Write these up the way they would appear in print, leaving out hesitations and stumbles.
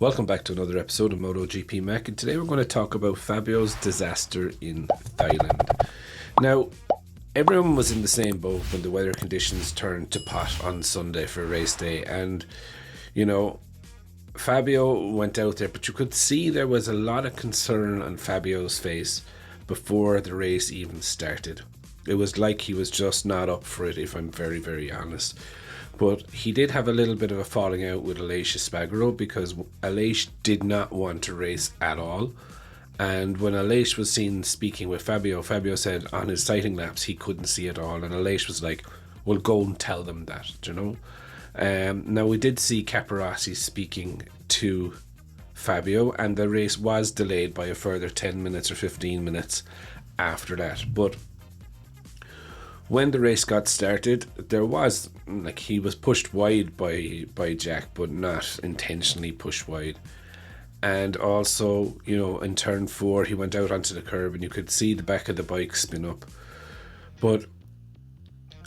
Welcome back to another episode of Motogp Mac, and today we're going to talk about Fabios Disaster in Thailand. Now, everyone was in the same boat when the weather conditions turned to pot on Sunday for race day, and Fabio went out there, but you could see there was a lot of concern on Fabio's face before the race even started. It was like he was just not up for it, if I'm very, very honest. But he did have a little bit of a falling out with Aleix Espargaro because Aleix did not want to race at all. And when Aleix was seen speaking with Fabio, Fabio said on his sighting laps he couldn't see at all. And Aleix was like, well, go and tell them that, Now, we did see Caparossi speaking to Fabio, and the race was delayed by a further 10 minutes or 15 minutes after that. But when the race got started, there was, he was pushed wide by Jack, but not intentionally pushed wide. And also, in turn 4, he went out onto the curb and you could see the back of the bike spin up. But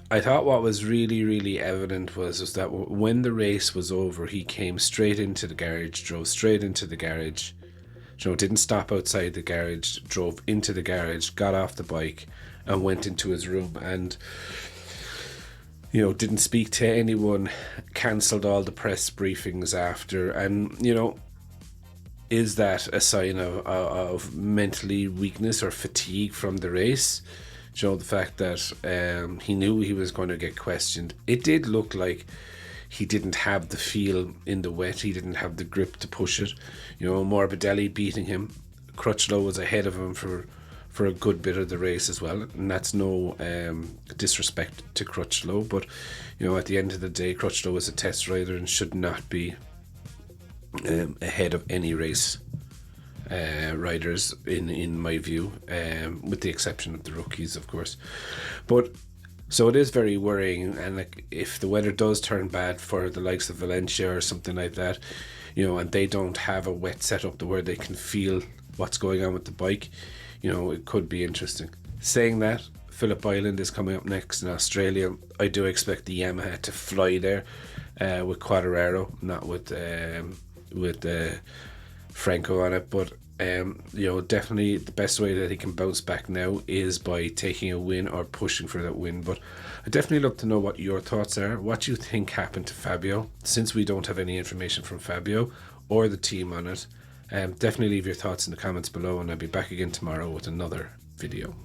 I thought what was really, really evident was that when the race was over, he came straight into the garage, drove straight into the garage, didn't stop outside the garage, drove into the garage, got off the bike and went into his room and didn't speak to anyone, cancelled all the press briefings after. And is that a sign of mentally weakness or fatigue from the race? The fact that he knew he was going to get questioned. It did look like he didn't have the feel in the wet. He didn't have the grip to push it. Morbidelli beating him. Crutchlow was ahead of him for a good bit of the race as well. And that's no disrespect to Crutchlow. But, at the end of the day, Crutchlow is a test rider and should not be ahead of any race riders, in my view, with the exception of the rookies, of course. But so it is very worrying, and if the weather does turn bad for the likes of Valencia or something like that, and they don't have a wet setup to where they can feel what's going on with the bike, it could be interesting. Saying that, Phillip Island is coming up next in Australia. I do expect the Yamaha to fly there with Quadraro, not with Franco on it, but definitely the best way that he can bounce back now is by taking a win or pushing for that win. But I'd definitely love to know what your thoughts are, what you think happened to Fabio, since we don't have any information from Fabio or the team on it. Definitely leave your thoughts in the comments below, and I'll be back again tomorrow with another video.